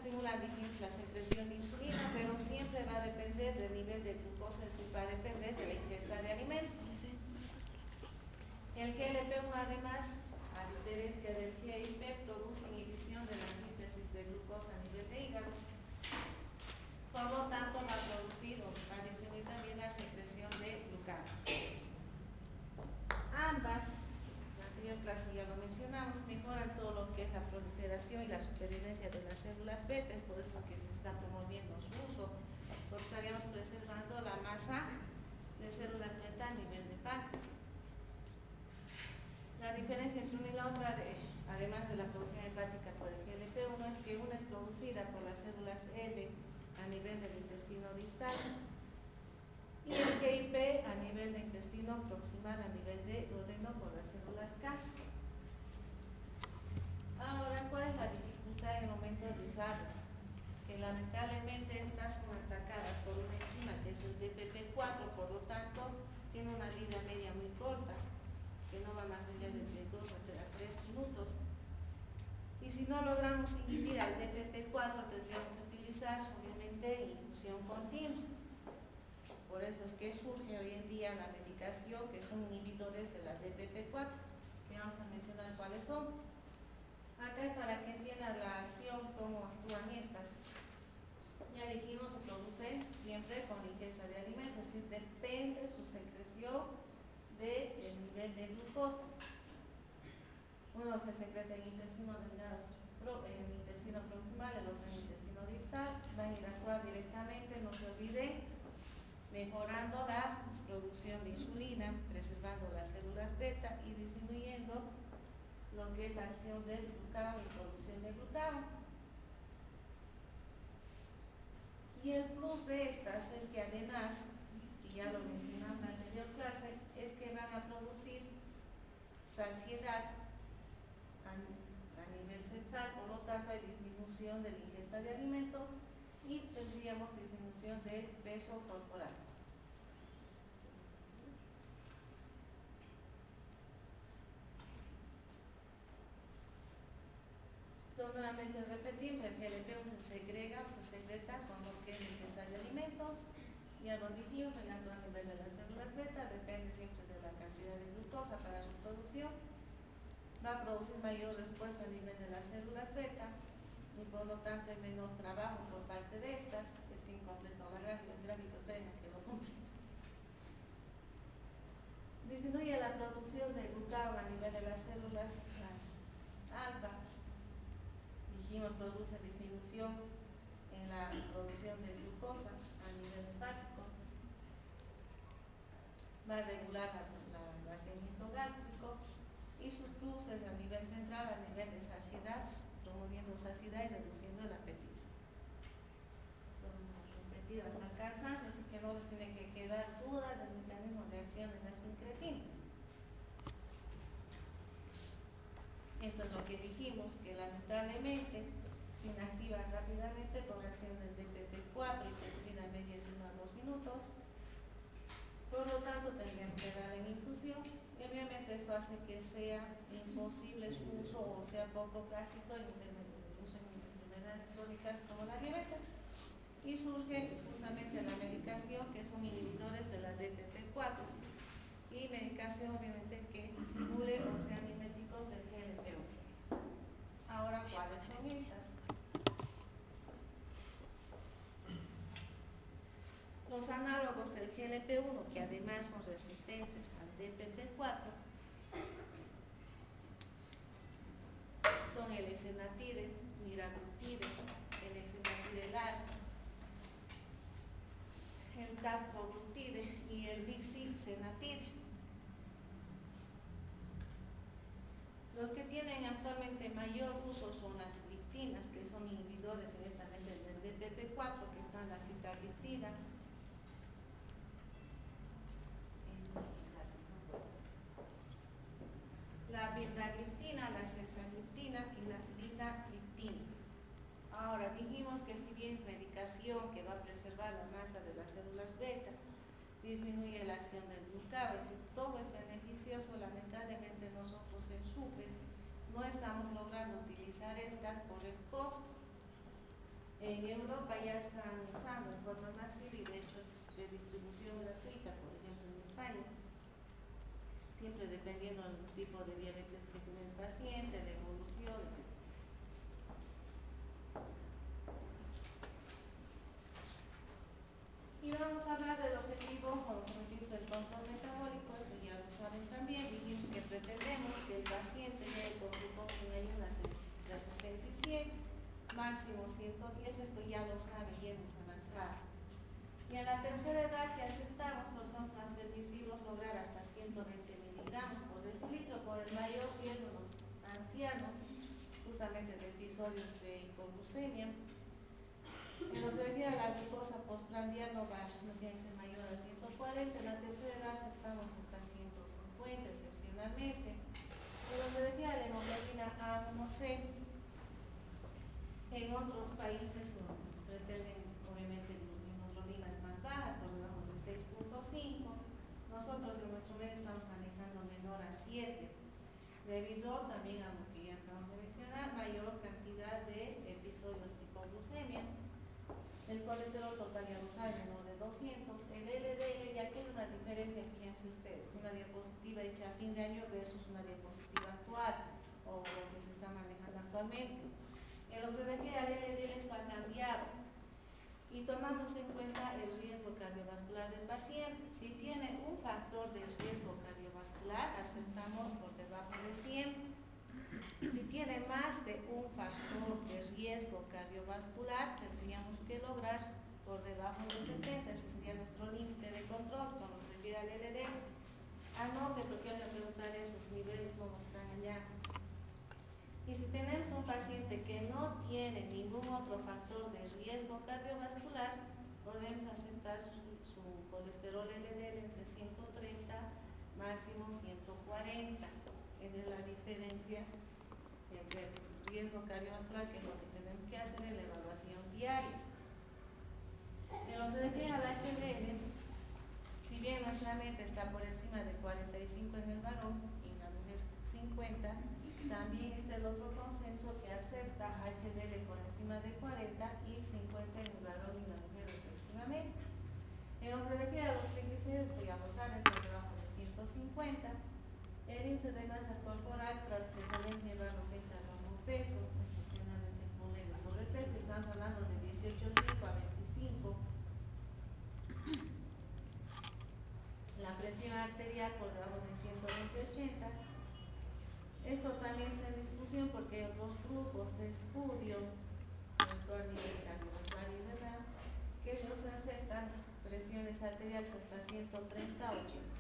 estimulan, dijimos, la secreción de insulina, pero siempre va a depender del nivel de glucosa, es decir, va a depender de la ingesta de alimentos. El GLP-1 además, a diferencia del GIP, produce inhibición de la síntesis de glucosa a nivel de hígado. Por lo tanto, va a producir o va a disminuir también la secreción de glucagón. Ambas, en la anterior clase ya lo mencionamos, mejoran todo lo que es la proliferación y la supervivencia de las células beta, es por eso que se está promoviendo su uso, porque estaríamos preservando la masa de células beta a nivel de páncreas. La diferencia entre una y la otra, además de la producción hepática por el GLP-1, es que una es producida por las células L a nivel del intestino distal y el GIP a nivel de intestino proximal, a nivel de duodeno por las células K. Ahora, ¿cuál es la dificultad en el momento de usarlas? Que lamentablemente estas son atacadas por una enzima que es el DPP4, por lo tanto tiene una vida media muy corta, que no va más allá de 2 a 3 minutos. Y si no logramos inhibir al DPP4, tendríamos que utilizar, obviamente, infusión continua. Por eso es que surge hoy en día la medicación, que son inhibidores de la DPP4, que vamos a mencionar cuáles son. Acá es para que entiendan la acción, cómo actúan estas. Ya dijimos, se produce siempre con ingesta de alimentos, es decir, depende su secreción del nivel de glucosa. Uno se secreta en el intestino delgado, en el intestino proximal, el otro en el intestino distal. Van a ir a actuar directamente, no se olviden, mejorando la producción de insulina, preservando las células beta y disminuyendo lo que es la acción del glucagón y producción de glucagón. Y el plus de estas es que además, y ya lo mencionamos en la anterior clase, es que van a producir saciedad a nivel central, por lo tanto hay disminución de la ingesta de alimentos y tendríamos disminución del peso corporal. Entonces, nuevamente repetimos, el GLP-1 se segrega o se secreta con lo que es la ingesta de alimentos. Ya lo dijimos, el actual nivel de las células beta depende siempre de la cantidad de glucosa para su producción. Va a producir mayor respuesta a nivel de las células beta y por lo tanto hay menor trabajo por parte de estas. Está incompleto el gráfico tenga que lo complete. Disminuye la producción de glucagón a nivel de las células alfa. Dijimos, produce disminución en la producción de glucosa a nivel hepático. Va a regular el vaciamiento gástrico y sus pluses a nivel central, a nivel de saciedad, promoviendo saciedad y reduciendo el apetito. Esto lo hemos repetido hasta el cansancio, así que no les tiene que quedar duda del mecanismo de acción de las incretinas. Esto es lo que dijimos, que lamentablemente se inactiva rápidamente por reacción del DPP4 y se subida en media en 2 minutos. Por lo tanto, tendríamos que dar en infusión y obviamente esto hace que sea imposible su uso o sea poco práctico el uso en enfermedades crónicas como la diabetes. Y surge justamente la medicación que son inhibidores de la DPP4 y medicación obviamente que simule o sean miméticos del GLP-1. Ahora, ¿cuáles son estas? Los análogos del GLP-1, que además son resistentes al DPP4, son el esenatide, liraglutide, el esenatidelar, el darbepoetina y el bixenatide. Los que tienen actualmente mayor uso son las gliptinas, que son inhibidores directamente del DPP4, que están la sitagliptina, la vildagliptina, la cesagliptina y la linagliptina. Ahora, dijimos que si bien es medicación que va a preservar la masa de las células beta, disminuye la acción del glucagón, es decir, todo es beneficioso, lamentablemente nosotros en SUPE no estamos logrando utilizar estas por el costo. En Europa ya están usando en forma masiva y de hecho es de distribución gratuita, por ejemplo en España, siempre dependiendo del tipo de diabetes que tiene el paciente, la evolución, etc. Y vamos a hablar del objetivo o los objetivos del control metabólico. Esto ya lo saben también. Dijimos que pretendemos que el paciente llegue con glucosa en ayunas entre 60 y 100, máximo 110. Esto ya lo saben y hemos avanzado. Y en la tercera edad que aceptamos, por son más permisivos, lograr hasta 120 miligramos por decilitro, por el mayor riesgo de los ancianos, justamente de episodios de hipoglucemia. En lo que refiere a la glucosa postprandial no tiene que ser mayor a 140, en la tercera edad aceptamos hasta 150 excepcionalmente. En lo que refiere a la hemoglobina A1C, en otros países pretenden obviamente hemoglobinas más bajas, por debajo de 6.5. Nosotros en nuestro medio estamos manejando menor a 7, debido también a lo que ya acabamos de mencionar, mayor cantidad de episodios tipo glucemia. El colesterol total ya lo saben, menor de 200. El LDL, ya que hay una diferencia, fíjense ustedes, una diapositiva hecha a fin de año versus una diapositiva actual, o lo que se está manejando actualmente. En lo que se refiere al LDL está cambiado y tomamos en cuenta el riesgo cardiovascular del paciente. Si tiene un factor de riesgo cardiovascular, aceptamos por debajo de 100. Si tiene más de un factor de riesgo cardiovascular, tendríamos que lograr por debajo de 70. Ese sería nuestro límite de control cuando se refiere al LDL. Anote, porque voy a preguntar esos niveles cómo están allá. Y si tenemos un paciente que no tiene ningún otro factor de riesgo cardiovascular, podemos aceptar su colesterol LDL entre 130, máximo 140. Esa es la diferencia entre el riesgo cardiovascular, que es lo que tenemos que hacer en la evaluación diaria. En lo que se refiere al HDL, si bien nuestra meta está por encima de 45 en el varón y en la mujer 50, también está el otro consenso que acepta HDL por encima de 40 y 50 en el varón y la mujer respectivamente. En lo que se refiere a los triglicéridos, que ya lo saben, por debajo de 150, el índice de masa corporal pretendemos llevarlos en como peso, excepcionalmente con el sobrepeso, estamos hablando de 18,5 a 25. La presión arterial por debajo de 120/80. Esto también está en discusión porque hay otros grupos de estudio, sobre a nivel cardiovascular y renal, que ellos aceptan presiones arteriales hasta 130/80.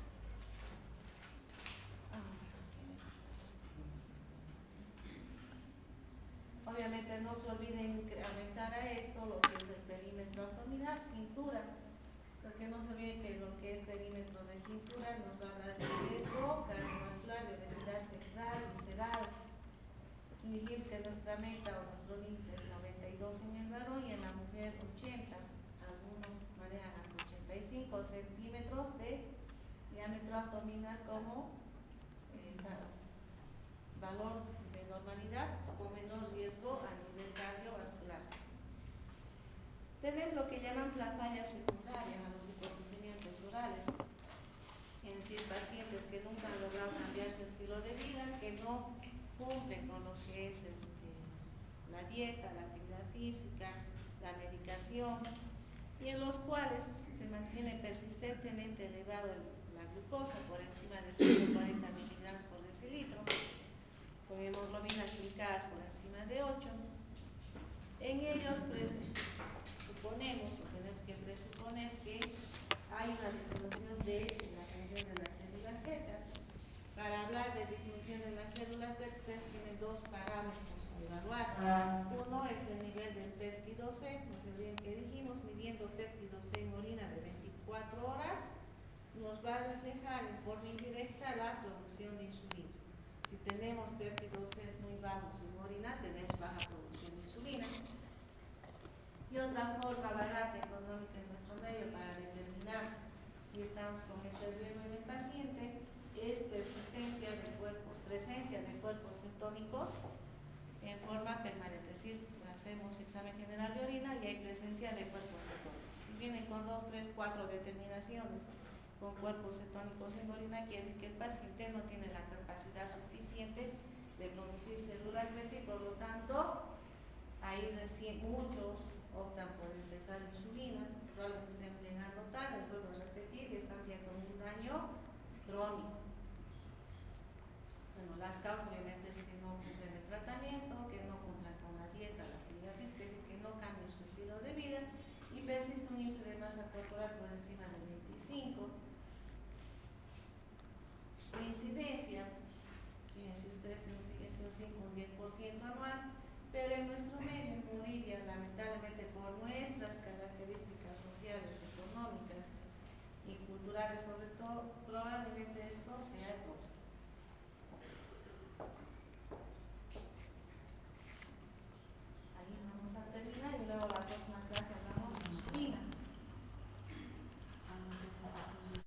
Obviamente no se olviden incrementar a esto lo que es el perímetro abdominal, cintura, porque no se olviden que lo que es perímetro de cintura nos va a hablar de riesgo cardiovascular, de obesidad central, visceral. Y dijimos que nuestra meta o nuestro límite es 92 en el varón y en la mujer 80. Algunos manejan hasta 85 centímetros de diámetro abdominal como valor de normalidad con menor riesgo a nivel cardiovascular. Tenemos lo que llaman fallas secundarias a los hipoprocedimientos orales, es decir, pacientes que nunca han logrado cambiar su estilo de vida, que no cumplen con lo que es la dieta, la actividad física, la medicación, y en los cuales se mantiene persistentemente elevado la glucosa por encima de 140 miligramos por decilitro, con hemoglobinas glicadas por encima de 8. En ellos suponemos o tenemos que presuponer que hay una disminución de la función de las células beta. Para hablar de disminución de las células beta, ustedes tienen dos parámetros a evaluar. Uno es el nivel del péptido C, no se olviden que dijimos, midiendo péptido C en orina de 24 horas, nos va a reflejar en forma indirecta la producción de insulina. Si tenemos péptidos C muy bajos en orina, tenemos baja producción de insulina. Y otra forma barata económica en nuestro medio para determinar si estamos con este riesgo en el paciente es presencia de cuerpos cetónicos en forma permanente, es decir, hacemos exámenes examen general de orina y hay presencia de cuerpos cetónicos. Si vienen con 2, 3, 4 determinaciones con cuerpos cetónicos en orina, quiere decir que el paciente no tiene la capacidad suficiente de producir células beta y por lo tanto ahí recién muchos optan por empezar insulina, probablemente estén llegando tarde, vuelvo a repetir, y están ya con un daño crónico. Bueno, las causas obviamente es que no cumplen el tratamiento, que no cumplan con la dieta, la actividad física, es decir, que no cambien su estilo de vida y persiste un índice de masa corporal por encima de 25. La incidencia, fíjense ustedes, es un 5 o 10% anual, pero en nuestro medio, en Bolivia, lamentablemente por nuestras características sociales, económicas y culturales sobre todo, probablemente esto sea el doble.